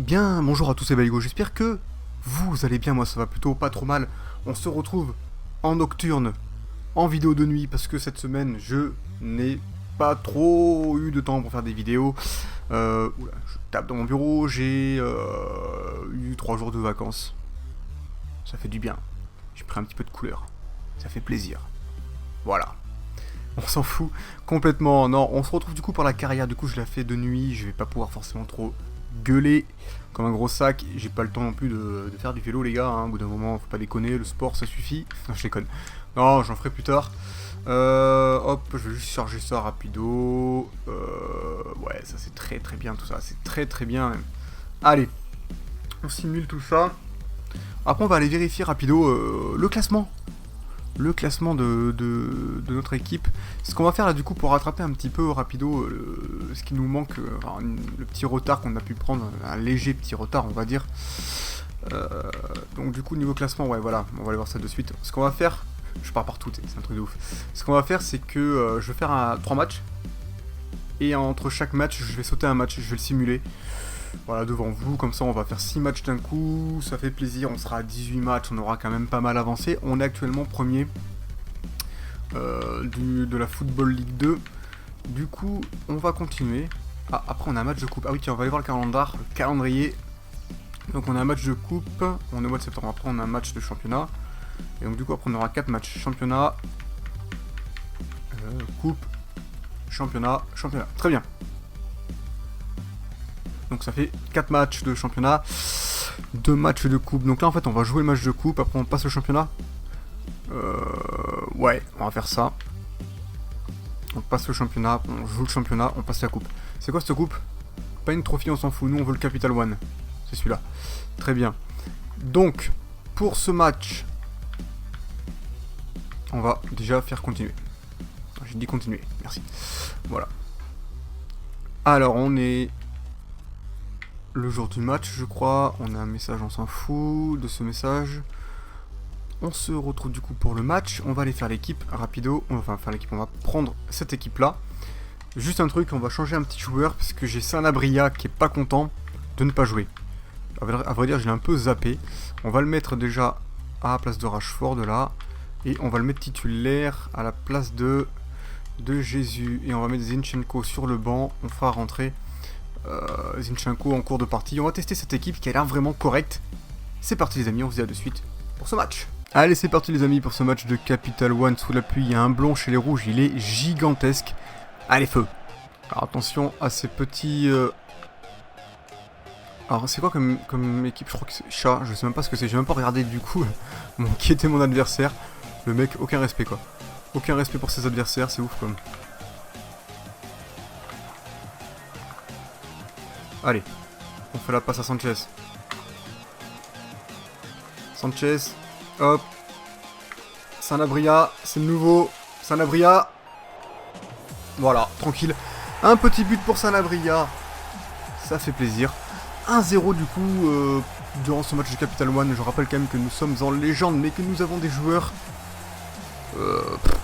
bien, bonjour à tous, c'est Baligo, j'espère que vous allez bien, moi ça va plutôt pas trop mal. On se retrouve en nocturne, en vidéo de nuit, parce que cette semaine, je n'ai pas trop eu de temps pour faire des vidéos. Oula, je tape dans mon bureau, j'ai eu 3 jours de vacances. Ça fait du bien. J'ai pris un petit peu de couleur. Ça fait plaisir. Voilà. On s'en fout complètement. Non, on se retrouve du coup pour la carrière. Du coup, je la fais de nuit. Je vais pas pouvoir forcément trop gueuler comme un gros sac. J'ai pas le temps non plus de faire du vélo, les gars. Hein. Au bout d'un moment, faut pas déconner. Le sport, ça suffit. Non, je déconne. Non, j'en ferai plus tard. Hop, je vais juste charger ça rapido. Ouais, ça c'est très très bien tout ça. C'est très très bien même. Allez, on simule tout ça. Après, on va aller vérifier rapido le classement. Le classement de notre équipe. Ce qu'on va faire là du coup pour rattraper un petit peu rapido ce qui nous manque, enfin, le petit retard qu'on a pu prendre, un léger petit retard on va dire. Donc du coup niveau classement, ouais voilà, on va aller voir ça de suite. Ce qu'on va faire, je pars partout, c'est un truc de ouf. Ce qu'on va faire c'est que je vais faire 3 matchs. Et entre chaque match je vais sauter un match, je vais le simuler. Voilà, devant vous, comme ça on va faire 6 matchs d'un coup, ça fait plaisir, on sera à 18 matchs, on aura quand même pas mal avancé. On est actuellement premier de la Football League 2. Du coup, on va continuer. Ah, après on a un match de coupe. Ah oui, tiens, on va aller voir le calendrier. Donc on a un match de coupe, on est au mois de septembre, après on a un match de championnat. Et donc du coup après on aura 4 matchs, championnat, coupe, championnat. Très bien. Donc ça fait 4 matchs de championnat, 2 matchs de coupe. Donc là en fait on va jouer le match de coupe, après on passe au championnat. Ouais, on va faire ça. On passe le championnat, on joue le championnat, on passe la coupe. C'est quoi cette coupe? Pas une trophy, on s'en fout, nous on veut le Capital One. C'est celui-là. Très bien. Donc, pour ce match, on va déjà faire continuer. J'ai dit continuer, merci. Voilà. Alors on est... le jour du match, je crois. On a un message, on s'en fout de ce message. On se retrouve du coup pour le match. On va aller faire l'équipe rapido. On va faire l'équipe, on va prendre cette équipe là. Juste un truc, on va changer un petit joueur parce que j'ai Sanabria qui est pas content de ne pas jouer. À vrai dire, je l'ai un peu zappé. On va le mettre déjà à la place de Rashford là. Et on va le mettre titulaire à la place de Jésus. Et on va mettre Zinchenko sur le banc. On fera rentrer Zinchenko en cours de partie. On va tester cette équipe qui a l'air vraiment correcte. C'est parti les amis, on se dit à de suite pour ce match. Allez, c'est parti les amis pour ce match de Capital One sous la pluie. Il y a un blond chez les rouges, il est gigantesque. Allez, feu. Alors attention à ces petits... Alors c'est quoi comme équipe? Je crois que c'est chat, je sais même pas ce que c'est. J'ai même pas regardé du coup qui était mon adversaire. Le mec, aucun respect quoi. Aucun respect pour ses adversaires, c'est ouf comme. Allez, on fait la passe à Sanchez. Sanchez, hop. Sanabria, c'est le nouveau. Sanabria. Voilà, tranquille. Un petit but pour Sanabria. Ça fait plaisir. 1-0 du coup durant ce match de Capital One. Je rappelle quand même que nous sommes en légende, mais que nous avons des joueurs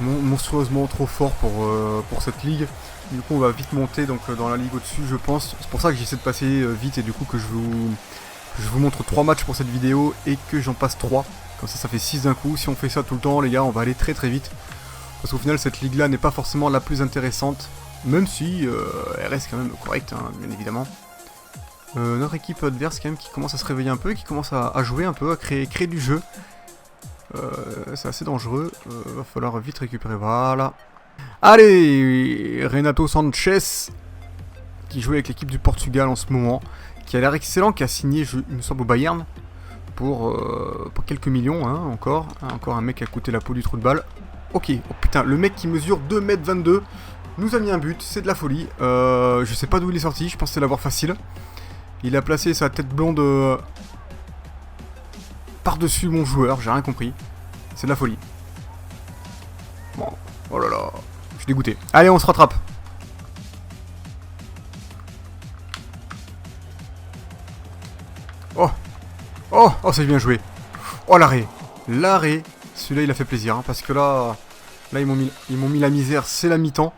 monstrueusement trop forts pour cette ligue. Du coup on va vite monter donc dans la ligue au-dessus je pense. C'est pour ça que j'essaie de passer vite et du coup que je vous montre 3 matchs pour cette vidéo et que j'en passe 3. Comme ça fait 6 d'un coup. Si on fait ça tout le temps les gars on va aller très très vite. Parce qu'au final cette ligue là n'est pas forcément la plus intéressante. Même si elle reste quand même correcte hein, bien évidemment. Notre équipe adverse quand même qui commence à se réveiller un peu, qui commence à jouer un peu, à créer du jeu. C'est assez dangereux, va falloir vite récupérer, voilà. Allez, Renato Sanchez, qui joue avec l'équipe du Portugal en ce moment, qui a l'air excellent, qui a signé, il me semble, au Bayern, pour quelques millions, hein, encore un mec qui a coûté la peau du trou de balle. Ok, oh putain, le mec qui mesure 2m22, nous a mis un but, c'est de la folie. Je sais pas d'où il est sorti, je pensais l'avoir facile. Il a placé sa tête blonde par-dessus mon joueur, j'ai rien compris. C'est de la folie. Bon, oh là là, je suis dégoûté. Allez, on se rattrape. Oh, oh, oh, c'est bien joué. Oh, l'arrêt. L'arrêt. Celui-là, il a fait plaisir, hein, parce que là ils m'ont mis la misère, c'est la mi-temps.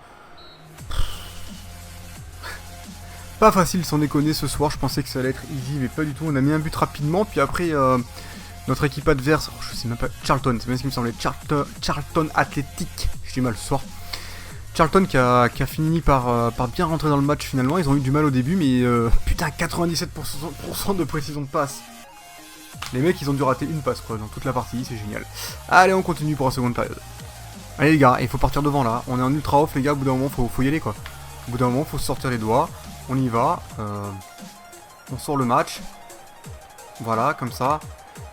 Pas facile sans déconner ce soir, je pensais que ça allait être easy, mais pas du tout. On a mis un but rapidement, puis après, notre équipe adverse, je sais même pas, Charlton, c'est bien ce qui me semblait, Charlton Athletic, j'ai du mal ce soir. Charlton qui a fini par bien rentrer dans le match finalement, ils ont eu du mal au début, mais putain, 97% de précision de passe. Les mecs, ils ont dû rater une passe quoi, dans toute la partie, c'est génial. Allez, on continue pour la seconde période. Allez les gars, il faut partir devant là, on est en ultra off les gars, au bout d'un moment, faut y aller quoi. Au bout d'un moment, faut se sortir les doigts. On y va. On sort le match. Voilà, comme ça.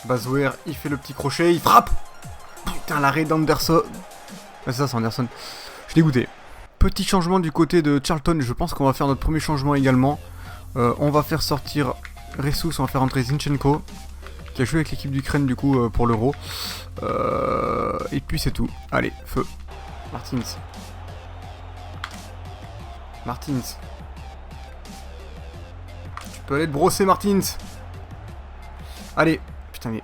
Bazouer, il fait le petit crochet, il frappe. Putain, l'arrêt d'Anderson. Ah, c'est ça, c'est Anderson. Je suis dégoûté. Petit changement du côté de Charlton. Je pense qu'on va faire notre premier changement également. On va faire sortir Ressus, on va faire entrer Zinchenko, qui a joué avec l'équipe d'Ukraine du coup pour l'Euro. Et puis c'est tout. Allez, feu. Martins. Tu peux aller te brosser, Martins. Allez. Putain, mais...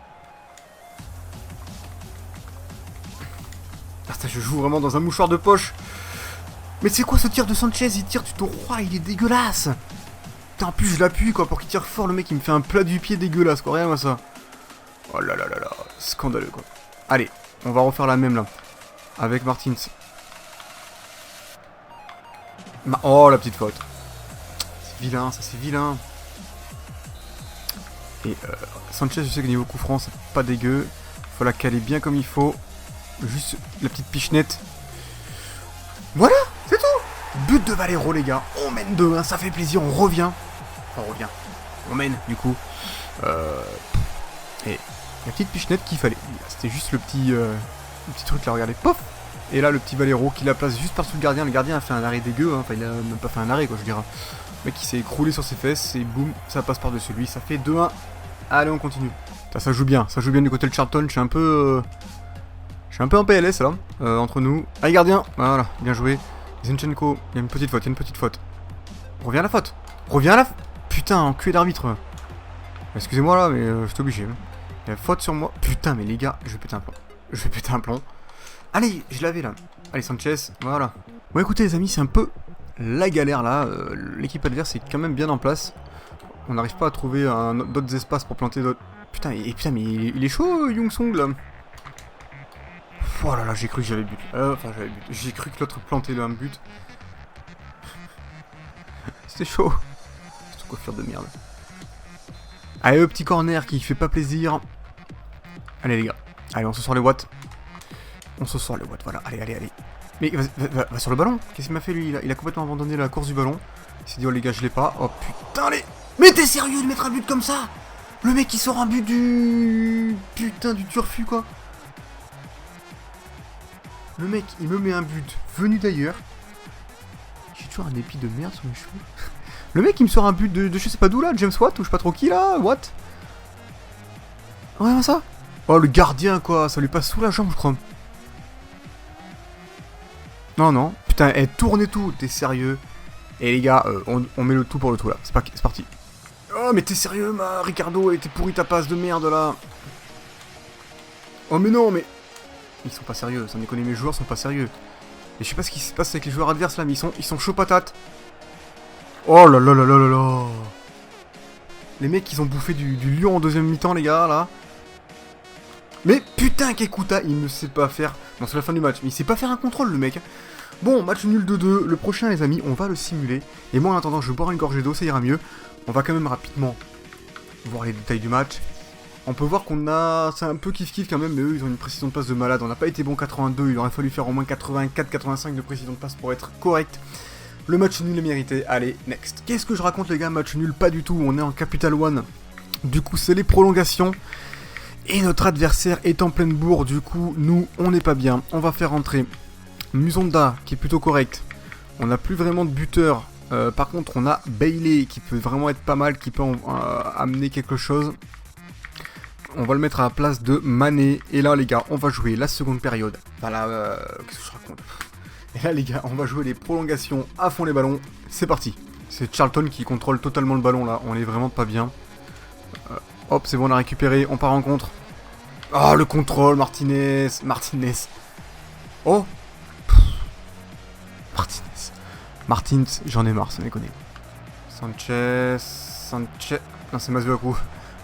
Ah, je joue vraiment dans un mouchoir de poche. Mais c'est quoi ce tir de Sanchez? Il tire du tout roi, il est dégueulasse. Putain, en plus je l'appuie quoi pour qu'il tire fort. Le mec il me fait un plat du pied dégueulasse quoi. Regarde-moi ça. Oh là là là là. Scandaleux quoi. Allez, on va refaire la même là. Avec Martins. Oh la petite faute. C'est vilain, ça c'est vilain. Et Sanchez, je sais que niveau coup franc, c'est pas dégueu. Faut la caler bien comme il faut. Juste la petite pichenette. Voilà, c'est tout. But de Valero, les gars. On mène 2-1, ça fait plaisir, on revient. Enfin, on revient. On mène, du coup. Et la petite pichenette qu'il fallait. C'était juste le petit truc là, regardez. Pof. Et là, le petit Valero qui la place juste par-dessous le gardien. Le gardien a fait un arrêt dégueu. Hein. Enfin, il a même pas fait un arrêt, quoi, je dirais. Le mec qui s'est écroulé sur ses fesses et boum, ça passe par-dessus lui. Ça fait 2-1. Allez, on continue. Ça joue bien du côté de Charlton. Je suis un peu en PLS là, entre nous. Allez, gardien. Voilà, bien joué. Zinchenko, il y a une petite faute, Reviens à la faute. Putain, enculé d'arbitre. Excusez-moi là, mais je suis obligé. Il y a faute sur moi. Putain, mais les gars, je vais péter un plomb. Allez, je l'avais là. Allez, Sanchez, voilà. Bon, écoutez les amis, c'est un peu la galère là. L'équipe adverse est quand même bien en place. On n'arrive pas à trouver d'autres espaces pour planter d'autres... Putain, mais il est chaud, Young-Sung, là. Oh là là, j'ai cru que j'avais but. J'ai cru que l'autre plantait là un but. C'était chaud. C'est une coiffure de merde. Allez, le petit corner qui fait pas plaisir. Allez, les gars. Allez, on se sort les watts. Voilà. Allez. Mais va sur le ballon. Qu'est-ce qu'il m'a fait, lui? Il a complètement abandonné la course du ballon. Il s'est dit, oh les gars, je l'ai pas. Oh putain, allez. Mais t'es sérieux de mettre un but comme ça? Le mec, il sort un but du... Putain, du turfu, quoi. Le mec, il me met un but venu d'ailleurs. J'ai toujours un épi de merde sur mes cheveux. Le mec, il me sort un but de je sais pas d'où, là. James Watt, ou je sais pas trop qui, là. Watt. Ouais, ça. Oh, le gardien, quoi. Ça lui passe sous la jambe, je crois. Non. Putain, elle tourne et tout. T'es sérieux? Et les gars, on met le tout pour le tout, là. C'est parti. Oh, mais t'es sérieux, Ricardo? Et t'es pourri ta passe de merde, là. Oh, mais non, mais... Ils sont pas sérieux, sans déconner, mes joueurs sont pas sérieux. Et je sais pas ce qui se passe avec les joueurs adverses, là, mais ils sont chauds patates. Oh là là là là là là. Les mecs, ils ont bouffé du lion en deuxième mi-temps, les gars, là. Mais putain, Kekuta, il ne sait pas faire... Bon, c'est la fin du match, mais il sait pas faire un contrôle, le mec. Bon, match nul 2-2. Le prochain, les amis, on va le simuler. Et moi, en attendant, je vais boire une gorgée d'eau, ça ira mieux. On va quand même rapidement voir les détails du match. On peut voir qu'on a... C'est un peu kiff-kiff quand même, mais eux, ils ont une précision de passe de malade. On n'a pas été bon 82, il aurait fallu faire au moins 84-85 de précision de passe pour être correct. Le match nul est mérité. Allez, next. Qu'est-ce que je raconte, les gars? Match nul, pas du tout. On est en Capital One. Du coup, c'est les prolongations. Et notre adversaire est en pleine bourre. Du coup, nous, on n'est pas bien. On va faire entrer Musonda, qui est plutôt correct. On n'a plus vraiment de buteur. Par contre, on a Bailey, qui peut vraiment être pas mal, qui peut amener quelque chose. On va le mettre à la place de Mané. Et là, les gars, on va jouer la seconde période. Voilà, qu'est-ce que je raconte? Et là, les gars, on va jouer les prolongations à fond les ballons. C'est parti. C'est Charlton qui contrôle totalement le ballon, là. On est vraiment pas bien. Hop, c'est bon, on a récupéré. On part en contre. Oh, le contrôle, Martinez. Oh. Martins, j'en ai marre, ça déconne. Sanchez... Non, c'est Masuaku. Le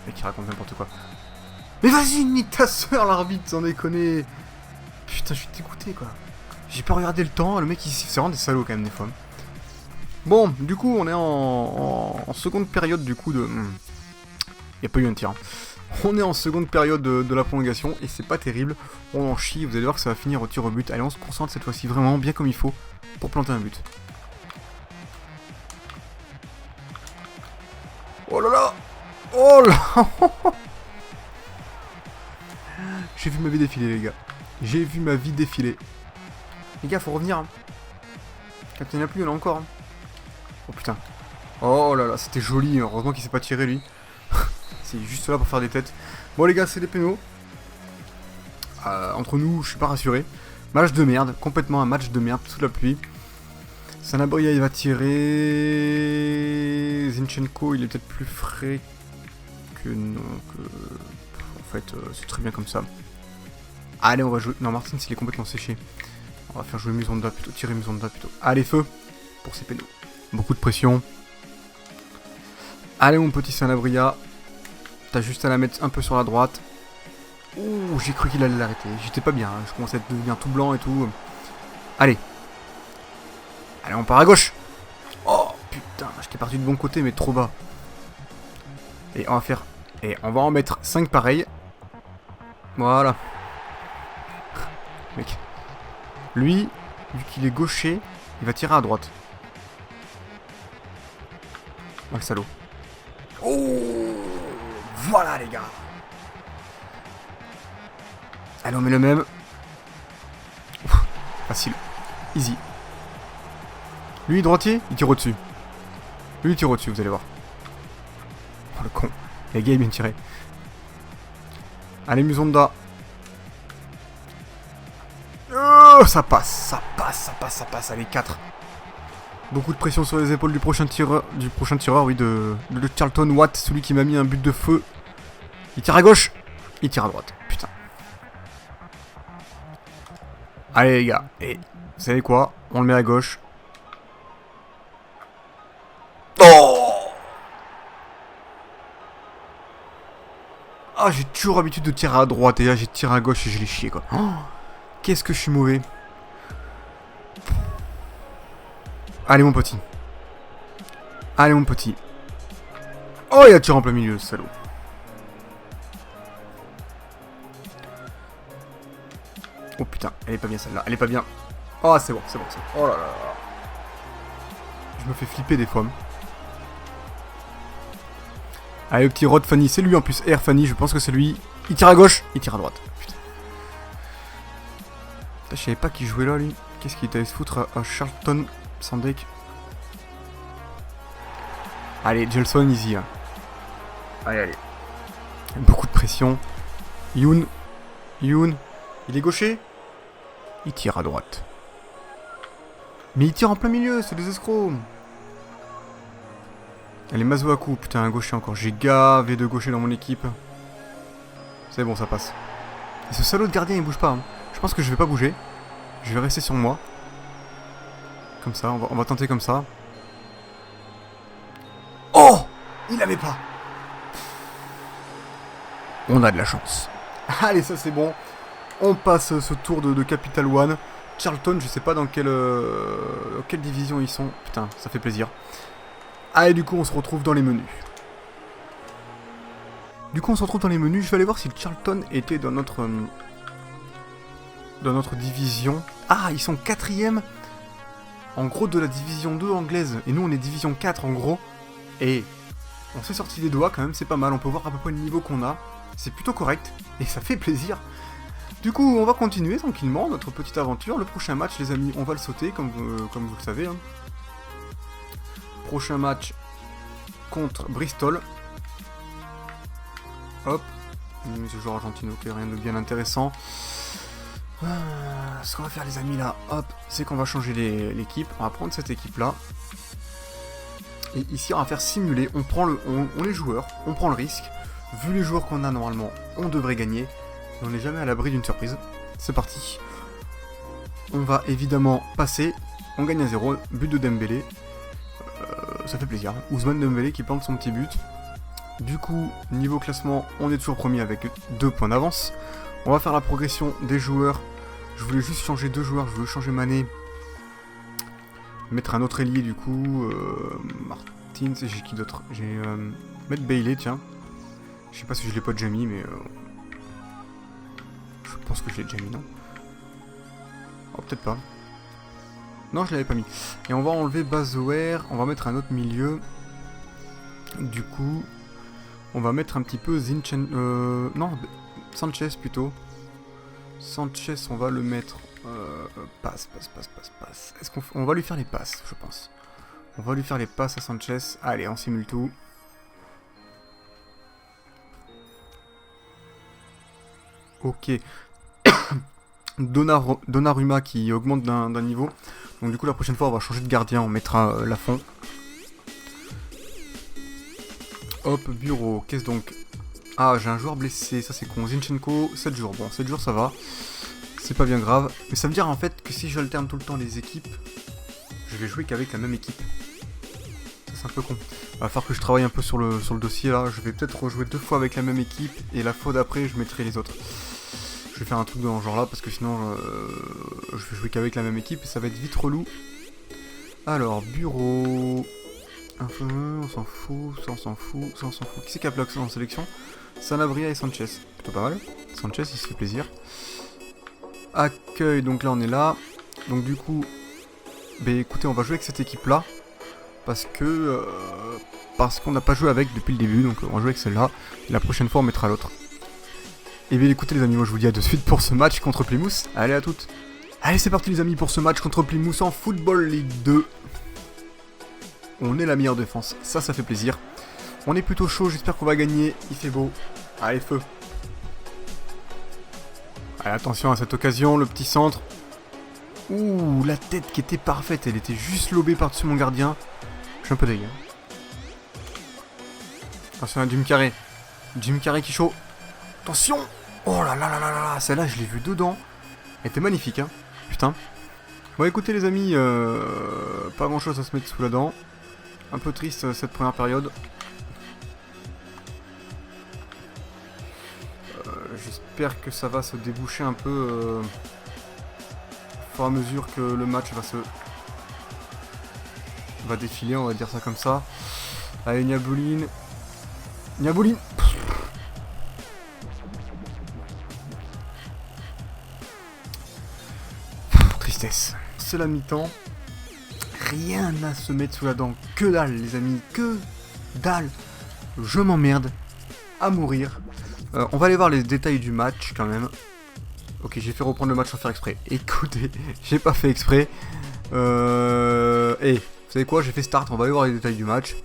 mec, il raconte n'importe quoi. Mais vas-y, nique ta soeur, l'arbitre, sans déconner. Putain, je suis dégoûté, quoi. J'ai pas regardé le temps, le mec, c'est vraiment des salauds, quand même, des fois. Bon, du coup, on est en seconde période, du coup, de... Il a pas eu un tir. Hein. On est en seconde période de la prolongation, et c'est pas terrible. On en chie, vous allez voir que ça va finir au tir au but. Allez, on se concentre cette fois-ci vraiment bien comme il faut pour planter un but. Oh là là! Oh là! J'ai vu ma vie défiler, les gars. J'ai vu ma vie défiler. Les gars, faut revenir. Hein. Quand il n'y en a plus, il y en a encore. Hein. Oh putain. Oh là là, c'était joli. Heureusement qu'il s'est pas tiré, lui. C'est juste là pour faire des têtes. Bon, les gars, c'est des pénaux. Entre nous, je suis pas rassuré. Match de merde. Complètement un match de merde sous la pluie. Sanabria, il va tirer. Zinchenko, il est peut-être plus frais que non. En fait, c'est très bien comme ça. Allez, on va jouer. Non, Martins, il est complètement séché. On va faire jouer Musonda plutôt. Tirer Musonda plutôt. Allez, feu pour ces pénaux. Beaucoup de pression. Allez, mon petit Sanabria. T'as juste à la mettre un peu sur la droite. Ouh, j'ai cru qu'il allait l'arrêter. J'étais pas bien. Hein. Je commençais à devenir tout blanc et tout. Allez. Allez, on part à gauche. Oh, putain. J'étais parti de bon côté, mais trop bas. Et on va faire... Et on va en mettre 5 pareils. Voilà. Mec. Lui, vu qu'il est gaucher, il va tirer à droite. Oh, le salaud. Oh, voilà, les gars. Allez, on met le même. Ouf, facile. Easy. Lui, droitier, il tire au-dessus. Lui, il tire au-dessus, vous allez voir. Oh, le con. Les gars, il vient tirer. Allez, Musonda. Oh, ça passe, ça passe, ça passe, ça passe. Allez, 4. Beaucoup de pression sur les épaules du prochain tireur, oui, de Charlton Watt, celui qui m'a mis un but de feu. Il tire à gauche, il tire à droite. Putain. Allez, les gars. Et vous savez quoi? On le met à gauche. Oh! Ah, j'ai toujours l'habitude de tirer à droite et là j'ai tiré à gauche et je l'ai chié, quoi. Oh, qu'est-ce que je suis mauvais. Allez, mon petit. Allez, mon petit. Oh, il a tiré en plein milieu, ce salaud. Oh putain, elle est pas bien celle-là. Elle est pas bien. Oh, c'est bon, c'est bon, c'est bon. Oh là là là. Je me fais flipper des fois. Allez, le petit Rod Fanny, c'est lui en plus. R Fanny, je pense que c'est lui. Il tire à gauche, il tire à droite. Putain. Je savais pas qui jouait là, lui. Qu'est-ce qu'il était allé se foutre à Charlton Sandek? Allez, Gelson, easy. Là. Allez, allez. Beaucoup de pression. Youn. Il est gaucher. Il tire à droite. Mais il tire en plein milieu, c'est des escrocs. Allez, Masuaku, putain, un gaucher encore. J'ai gavé de gauchers dans mon équipe. C'est bon, ça passe. Et ce salaud de gardien, il bouge pas. Hein. Je pense que je vais pas bouger. Je vais rester sur moi. Comme ça, on va tenter comme ça. Oh! Il l'avait pas. On a de la chance. Allez, ça c'est bon. On passe ce tour de Capital One. Charlton, je sais pas dans quelle division ils sont. Putain, ça fait plaisir. Allez, du coup, on se retrouve dans les menus. Je vais aller voir si le Charlton était dans notre division. Ah, ils sont 4ème. En gros, de la division 2 anglaise. Et nous, on est division 4, en gros. Et on s'est sorti des doigts, quand même, c'est pas mal. On peut voir à peu près le niveau qu'on a. C'est plutôt correct. Et ça fait plaisir. Du coup, on va continuer tranquillement notre petite aventure. Le prochain match, les amis, on va le sauter, comme vous le savez. Hein. Prochain match contre Bristol. Hop. Ce joueur argentino qui est rien de bien intéressant. Ce qu'on va faire, les amis, là, hop, c'est qu'on va changer l'équipe. On va prendre cette équipe-là. Et ici, on va faire simuler. On prend les joueurs, on prend le risque. Vu les joueurs qu'on a, normalement, on devrait gagner. Mais on n'est jamais à l'abri d'une surprise. C'est parti. On va évidemment passer. On gagne à 0. But de Dembélé. ça fait plaisir. Ousmane Dembélé qui plante son petit but. Du coup, niveau classement, on est toujours premier avec 2 points d'avance. On va faire la progression des joueurs. Je voulais juste changer 2 joueurs, je voulais changer Mané. Mettre un autre ailier du coup. Martins, et j'ai qui d'autre? J'ai... mettre Bailey, tiens. Je sais pas si je l'ai pas déjà mis, mais... je pense que je l'ai déjà mis, non? Oh, peut-être pas. Non, je l'avais pas mis. Et on va enlever Bazoer, on va mettre un autre milieu. Du coup, on va mettre un petit peu Zinchenko... non, Sanchez plutôt. Sanchez, on va le mettre... passe. Est-ce qu'on va lui faire les passes, je pense. On va lui faire les passes à Sanchez. Allez, on simule tout. Ok. Donnarumma qui augmente d'un niveau. Donc du coup la prochaine fois on va changer de gardien, on mettra Lafont. Hop, bureau, qu'est-ce donc? Ah, j'ai un joueur blessé, ça c'est con. Zinchenko, 7 jours. Bon, 7 jours ça va. C'est pas bien grave. Mais ça veut dire en fait que si j'alterne tout le temps les équipes, je vais jouer qu'avec la même équipe. Ça c'est un peu con. Va falloir que je travaille un peu sur le dossier là. Je vais peut-être rejouer 2 fois avec la même équipe et la fois d'après je mettrai les autres. Je vais faire un truc dans ce genre là parce que sinon je vais jouer qu'avec la même équipe et ça va être vite relou. Alors, bureau... on s'en fout, ça on s'en fout, ça on s'en fout. Qui c'est qui a plaqué en sélection? Sanabria et Sanchez. Plutôt pas mal. Sanchez il se fait plaisir. Accueil, donc là on est là. Donc du coup, bah écoutez, on va jouer avec cette équipe là. Parce qu'on n'a pas joué avec depuis le début, donc on va jouer avec celle-là. Et la prochaine fois on mettra l'autre. Et bien écoutez les amis, moi je vous dis à de suite pour ce match contre Plymouth. Allez à toutes. Allez c'est parti les amis pour ce match contre Plymouth en Football League 2. On est la meilleure défense, ça fait plaisir. On est plutôt chaud, j'espère qu'on va gagner. Il fait beau. Allez feu. Allez attention à cette occasion, le petit centre. Ouh, la tête qui était parfaite, elle était juste lobée par-dessus mon gardien. Je suis un peu dégueu. Attention à Jim Carrey. Jim Carrey qui est chaud. Attention. Oh là là là là là, celle-là je l'ai vue dedans. Elle était magnifique hein. Putain. Bon écoutez les amis, pas grand chose à se mettre sous la dent. Un peu triste cette première période. J'espère que ça va se déboucher un peu au fur et à mesure que le match va défiler, on va dire ça comme ça. Allez Niabouline. Niabouline. Tristesse. C'est la mi-temps. Rien à se mettre sous la dent. Que dalle les amis. Que dalle. Je m'emmerde. À mourir. On va aller voir les détails du match quand même. Ok, j'ai fait reprendre le match sans faire exprès. Écoutez, j'ai pas fait exprès. Vous savez quoi, j'ai fait start, on va aller voir les détails du match.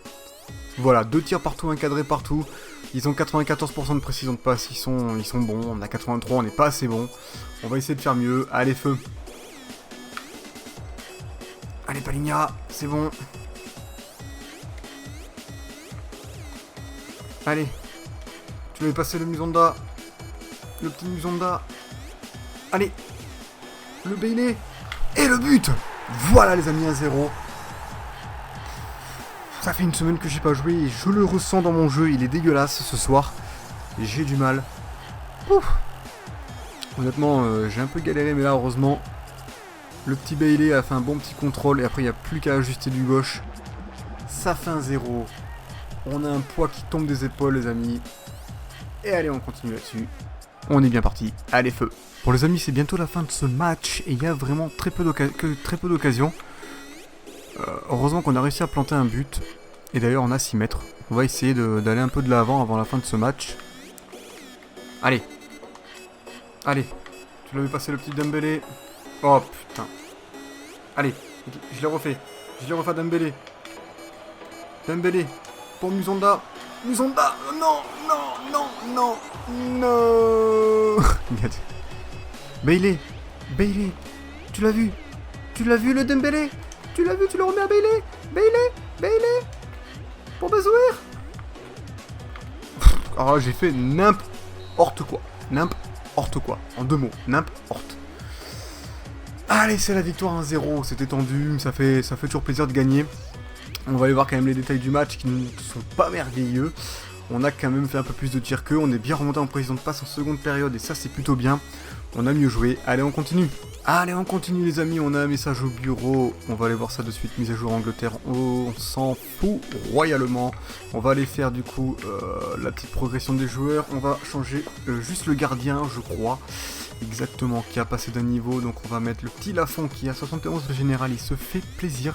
Voilà, 2 tirs partout, encadrés partout. Ils ont 94% de précision de passe, ils sont bons. On a 83, on n'est pas assez bon. On va essayer de faire mieux. Allez, feu. Allez, Paligna, c'est bon. Allez. Tu vas passer le Musonda. Le petit Musonda. Allez. Le Bailey. Et le but. Voilà les amis, 1-0. Ça fait une semaine que j'ai pas joué et je le ressens dans mon jeu. Il est dégueulasse ce soir. J'ai du mal. Ouf. Honnêtement, j'ai un peu galéré, mais là, heureusement, le petit Bailey a fait un bon petit contrôle. Et après, il n'y a plus qu'à ajuster du gauche. Ça fait 1-0. On a un poids qui tombe des épaules, les amis. Et allez, on continue là-dessus. On est bien parti. Allez, feu. Bon, les amis, c'est bientôt la fin de ce match. Et il y a vraiment très peu d'occasions. Heureusement qu'on a réussi à planter un but. Et d'ailleurs, on a 6 mètres. On va essayer d'aller un peu de l'avant avant la fin de ce match. Allez. Allez. Tu l'avais passé le petit Dembélé. Oh putain. Allez. Je l'ai refait. À Dembélé. Dembélé. Pour Musonda. Musonda. Non. Bailey. Tu l'as vu le Dembélé? Tu l'as vu, tu le remets à Bailey. Bailey. Pour Bazouer. Alors j'ai fait n'importe quoi. En 2 mots, n'importe. Allez, c'est la victoire 1-0. C'était tendu, ça fait toujours plaisir de gagner. On va aller voir quand même les détails du match qui ne sont pas merveilleux. On a quand même fait un peu plus de tirs qu'eux. On est bien remonté en précision de passe en seconde période et ça c'est plutôt bien. On a mieux joué. Allez, on continue. Allez, on continue les amis. On a un message au bureau. On va aller voir ça de suite. Mise à jour Angleterre. Oh, on s'en fout royalement. On va aller faire du coup la petite progression des joueurs. On va changer juste le gardien, je crois. Exactement, qui a passé d'un niveau. Donc on va mettre le petit Lafont qui a 71 de général. Il se fait plaisir.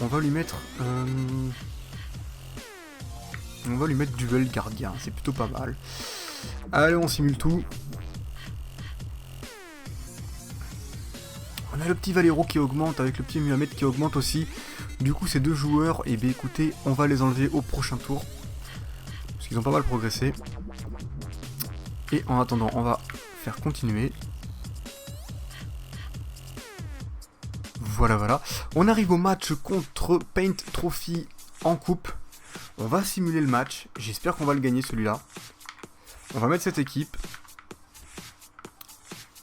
On va lui mettre... On va lui mettre duel gardien, c'est plutôt pas mal. Allez, on simule tout. On a le petit Valero qui augmente avec le petit Muhammad qui augmente aussi. Du coup, ces deux joueurs, et bien écoutez, on va les enlever au prochain tour. Parce qu'ils ont pas mal progressé. Et en attendant, on va faire continuer. Voilà, voilà. On arrive au match contre Paint Trophy en coupe. On va simuler le match. J'espère qu'on va le gagner celui-là. On va mettre cette équipe.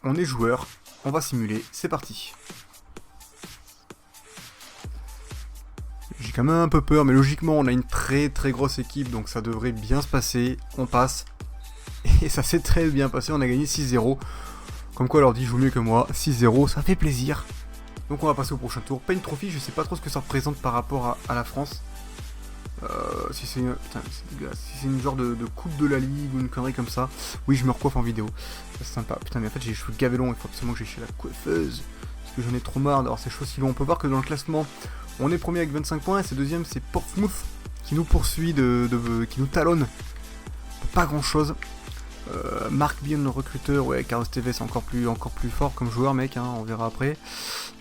On est joueur. On va simuler. C'est parti. J'ai quand même un peu peur, mais logiquement on a une très très grosse équipe, donc ça devrait bien se passer. On passe. Et ça s'est très bien passé. On a gagné 6-0. Comme quoi l'ordi joue mieux que moi. 6-0, ça fait plaisir. Donc on va passer au prochain tour. Paint Trophy, je sais pas trop ce que ça représente par rapport à la France. Si c'est une genre de coupe de la ligue ou une connerie comme ça. Oui, je me recoiffe en vidéo. C'est sympa. Putain, mais en fait j'ai les cheveux gavés longs. Il faut absolument que j'aille chez la coiffeuse. Parce que j'en ai trop marre d'avoir ces choses si longs. On peut voir que dans le classement, on est premier avec 25 points. Et c'est deuxième, c'est Portsmouth qui nous poursuit, qui nous talonne. Pas grand chose. Mark Bean, le recruteur, ouais, Carlos Tevez c'est encore plus fort comme joueur, mec, hein, on verra après.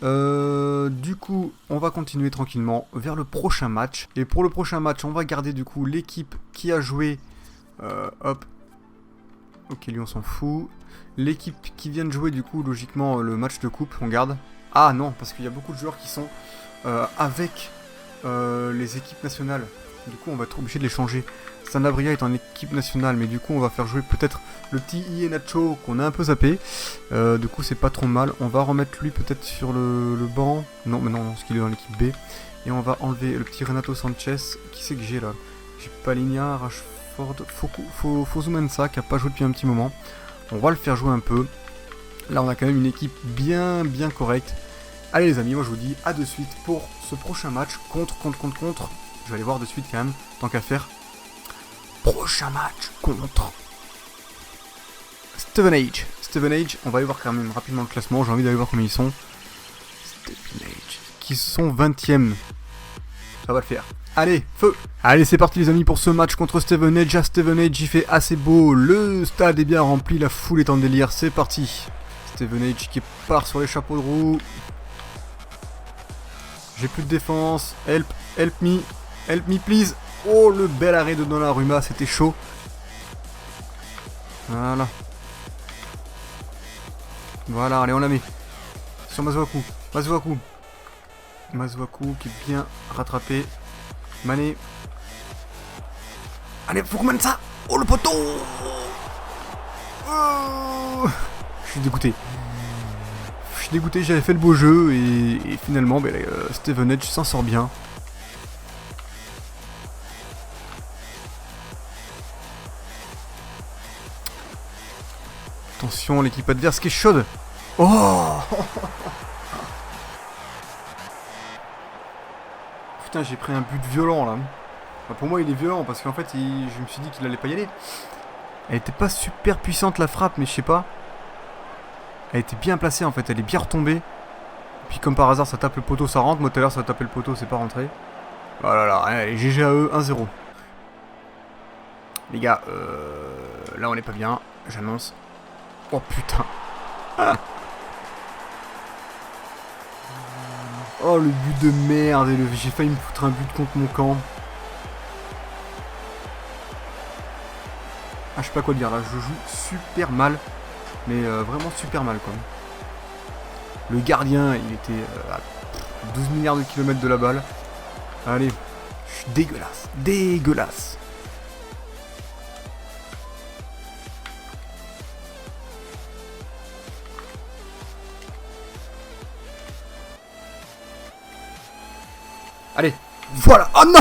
Du coup, on va continuer tranquillement vers le prochain match. Et pour le prochain match, on va garder du coup l'équipe qui a joué. Hop. Ok, lui on s'en fout. L'équipe qui vient de jouer du coup, logiquement, le match de coupe, on garde. Ah non, parce qu'il y a beaucoup de joueurs qui sont avec les équipes nationales. Du coup, on va être obligé de les changer. Sanabria est en équipe nationale, mais du coup, on va faire jouer peut-être le petit Ienacho qu'on a un peu zappé. Du coup, c'est pas trop mal. On va remettre lui peut-être sur le banc. Non, mais non, parce qu'il est dans l'équipe B. Et on va enlever le petit Renato Sanchez. Qui c'est que j'ai là? J'ai Paligna, Rashford, Fozumensa qui a pas joué depuis un petit moment. On va le faire jouer un peu. Là, on a quand même une équipe bien correcte. Allez les amis, moi je vous dis à de suite pour ce prochain match contre. Je vais aller voir de suite quand même, tant qu'à faire. Prochain match contre Stevenage. Stevenage, on va aller voir quand même rapidement le classement. J'ai envie d'aller voir combien ils sont. Stevenage, qui sont 20e. Ça va le faire. Allez, feu! Allez, c'est parti les amis pour ce match contre Stevenage. À Stevenage, il fait assez beau. Le stade est bien rempli, la foule est en délire. C'est parti. Stevenage qui part sur les chapeaux de roue. J'ai plus de défense. Help me please. Oh, le bel arrêt de Donnarumma, c'était chaud. Voilà. Voilà, allez, on la met. Sur Masuaku. Masuaku qui est bien rattrapé. Mané. Allez, faut qu'on mène ça. Oh, le poteau. Oh, je suis dégoûté. J'avais fait le beau jeu et finalement, Stevenage s'en sort bien. Attention, l'équipe adverse qui est chaude. Oh. Putain, j'ai pris un but violent là. Enfin, pour moi, il est violent parce qu'en fait, je me suis dit qu'il allait pas y aller. Elle était pas super puissante la frappe, mais je sais pas. Elle était bien placée en fait, elle est bien retombée. Puis comme par hasard, ça tape le poteau, ça rentre. Moi tout à l'heure, ça a tapé le poteau, c'est pas rentré. Voilà, là, allez, GG à eux, 1-0. Les gars, là on est pas bien, j'annonce. Oh putain. Oh le but de merde, j'ai failli me foutre un but contre mon camp. Ah, je sais pas quoi dire là, je joue super mal. Mais vraiment super mal quoi. Le gardien, il était à 12 milliards de kilomètres de la balle. Allez, je suis dégueulasse. Allez, Voilà. Oh non.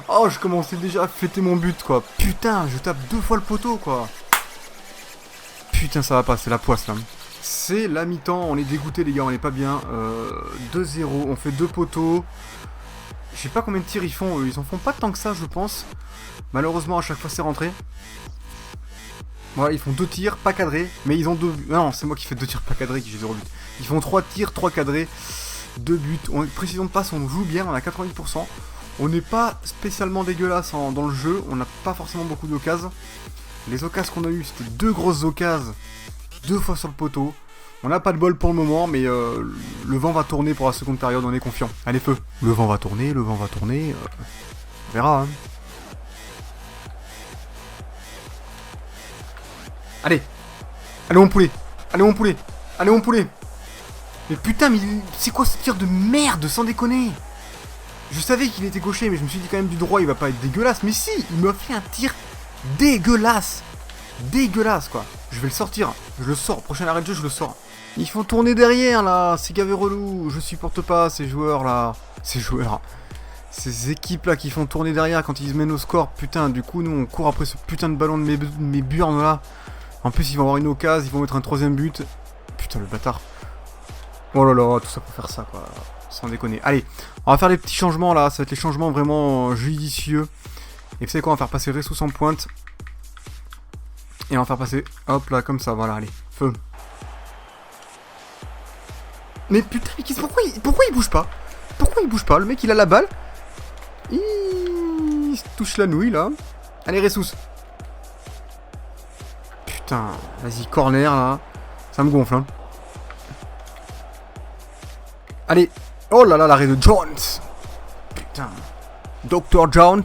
Oh, je commençais déjà à fêter mon but, quoi. Putain, je tape 2 fois le poteau, quoi. Putain, ça va pas, c'est la poisse, là. C'est la mi-temps, on est dégoûté, les gars, on est pas bien. 2-0, on fait 2 poteaux. Je sais pas combien de tirs ils font, eux. Ils en font pas tant que ça, je pense. Malheureusement, à chaque fois, c'est rentré. Voilà, ils font 2 tirs, pas cadrés. Mais ils ont 2 buts. Non, c'est moi qui fais 2 tirs pas cadrés, qui j'ai 0 but. Ils font 3 tirs, 3 cadrés. 2 buts. Précision de passe, on joue bien, on a 90%. On n'est pas spécialement dégueulasse dans le jeu. On n'a pas forcément beaucoup d'occasions. Les occasions qu'on a eues, c'était 2 grosses occasions. 2 fois sur le poteau. On n'a pas de bol pour le moment, mais le vent va tourner pour la seconde période, on est confiant. Allez, feu. Le vent va tourner, le vent va tourner. On verra, hein. Allez. Allez, mon poulet. Allez, mon poulet. Allez, mon poulet. Mais putain, mais c'est quoi ce tir de merde, sans déconner? Je savais qu'il était gaucher, mais je me suis dit quand même du droit, il va pas être dégueulasse. Mais si, il m'a fait un tir dégueulasse. Dégueulasse, quoi. Je vais le sortir. Je le sors. Prochain arrêt de jeu, je le sors. Ils font tourner derrière, là. C'est gavé relou. Je supporte pas ces joueurs, là. Ces joueurs. Ces équipes-là qui font tourner derrière quand ils se mènent au score. Putain, du coup, nous, on court après ce putain de ballon de mes burnes, là. En plus, ils vont avoir une occasion. Ils vont mettre un 3ème but. Putain, le bâtard. Oh là là, tout ça pour faire ça, quoi. Sans déconner. Allez, on va faire les petits changements, là. Ça va être les changements vraiment judicieux. Et vous savez quoi, on va faire passer Ressus en pointe. Et on va faire passer, hop là, comme ça, voilà, allez, feu. Mais putain, mais pourquoi il bouge pas? Pourquoi il bouge pas? Le mec, il a la balle. Il se touche la nouille, là. Allez, Ressus. Putain, vas-y, corner, là. Ça me gonfle, hein. Allez. Oh là là, l'arrêt de Jones. Putain. Dr. Jones.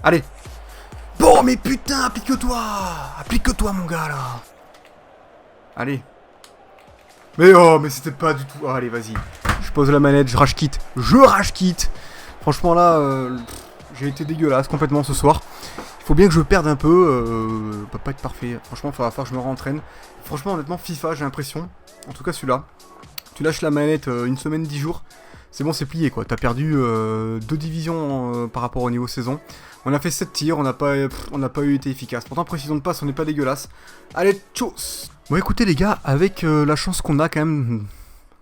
Allez. Bon, mais putain, applique-toi. Applique-toi, mon gars, là. Allez. Mais oh, mais c'était pas du tout... Oh, allez, vas-y. Je pose la manette, je rage quitte. Je rage quitte. Franchement, là, j'ai été dégueulasse complètement ce soir. Il faut bien que je perde un peu. Peut pas être parfait. Franchement, il va falloir que je me rentraîne. Franchement, honnêtement, FIFA, j'ai l'impression. En tout cas, celui-là. Tu lâches la manette une semaine, 10 jours. C'est bon, c'est plié, quoi. T'as perdu 2 divisions par rapport au niveau saison. On a fait 7 tirs, on n'a pas été efficace. Pourtant, précision de passe, on n'est pas dégueulasse. Allez, tchuss. Bon, écoutez, les gars, avec la chance qu'on a quand même,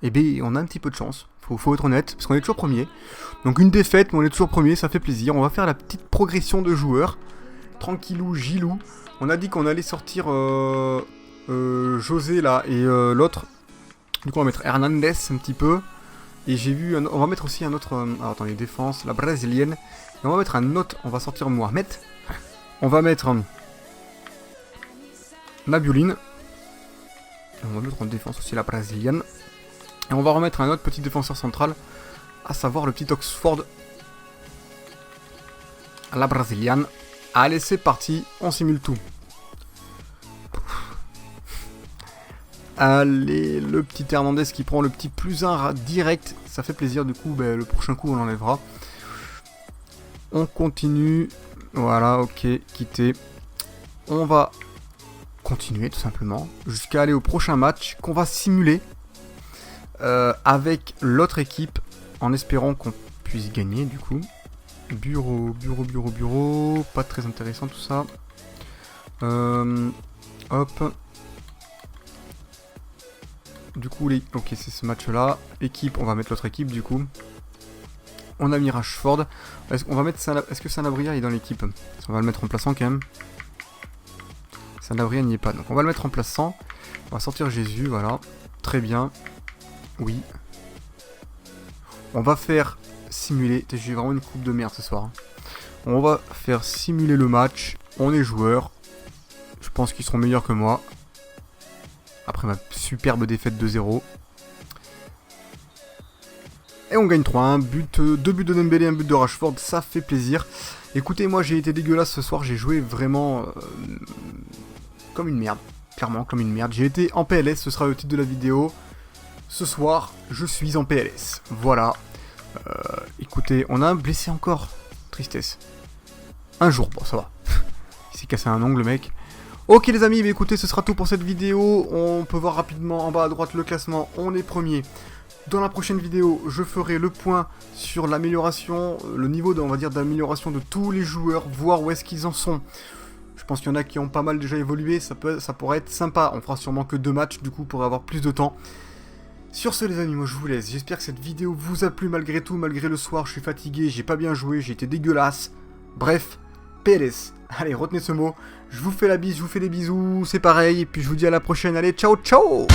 eh bien, on a un petit peu de chance. Faut être honnête, parce qu'on est toujours premier. Donc, une défaite, mais on est toujours premier, ça fait plaisir. On va faire la petite progression de joueurs. Tranquillou, Gilou. On a dit qu'on allait sortir José, là, et l'autre. Du coup, on va mettre Hernandez un petit peu. Et j'ai vu, on va mettre aussi un autre, alors attendez, défense, la brésilienne. Et on va mettre un autre, on va sortir Mohamed. On va mettre Nabiuline. On va mettre en défense aussi la brésilienne. Et on va remettre un autre petit défenseur central, à savoir le petit Oxford. La brésilienne. Allez, c'est parti, on simule tout. Allez, le petit Hernandez qui prend le petit +1 direct. Ça fait plaisir, du coup, le prochain coup, on l'enlèvera. On continue. Voilà, ok, quitter. On va continuer, tout simplement, jusqu'à aller au prochain match qu'on va simuler avec l'autre équipe, en espérant qu'on puisse gagner, du coup. Bureau. Pas très intéressant, tout ça. Hop. Du coup, ok, c'est ce match-là. Équipe, on va mettre l'autre équipe, du coup. On a mis Rashford. Est-ce que Sanabria est dans l'équipe? On va le mettre remplaçant, quand même. Sanabria n'y est pas. Donc, on va le mettre remplaçant. On va sortir Jésus, voilà. Très bien. Oui. On va faire simuler. J'ai vraiment une coupe de merde ce soir. On va faire simuler le match. On est joueurs. Je pense qu'ils seront meilleurs que moi. Après ma superbe défaite 2-0. Et on gagne 3-1. 2 buts de Dembélé, 1 but de Rashford. Ça fait plaisir. Écoutez, moi j'ai été dégueulasse ce soir. J'ai joué vraiment comme une merde. Clairement, comme une merde. J'ai été en PLS. Ce sera le titre de la vidéo. Ce soir, je suis en PLS. Voilà. Écoutez, on a un blessé encore. Tristesse. Un jour, bon, ça va. Il s'est cassé un ongle, le mec. Ok les amis, bah écoutez, ce sera tout pour cette vidéo. On peut voir rapidement en bas à droite le classement, on est premier. Dans la prochaine vidéo, je ferai le point sur l'amélioration, le niveau on va dire d'amélioration de tous les joueurs, voir où est-ce qu'ils en sont. Je pense qu'il y en a qui ont pas mal déjà évolué, ça pourrait être sympa. On fera sûrement que 2 matchs du coup pour avoir plus de temps. Sur ce les amis, moi je vous laisse. J'espère que cette vidéo vous a plu malgré tout, malgré le soir, je suis fatigué, j'ai pas bien joué, j'ai été dégueulasse. Bref, PLS. Allez, retenez ce mot. Je vous fais la bise, je vous fais des bisous, c'est pareil. Et puis je vous dis à la prochaine. Allez, ciao, ciao!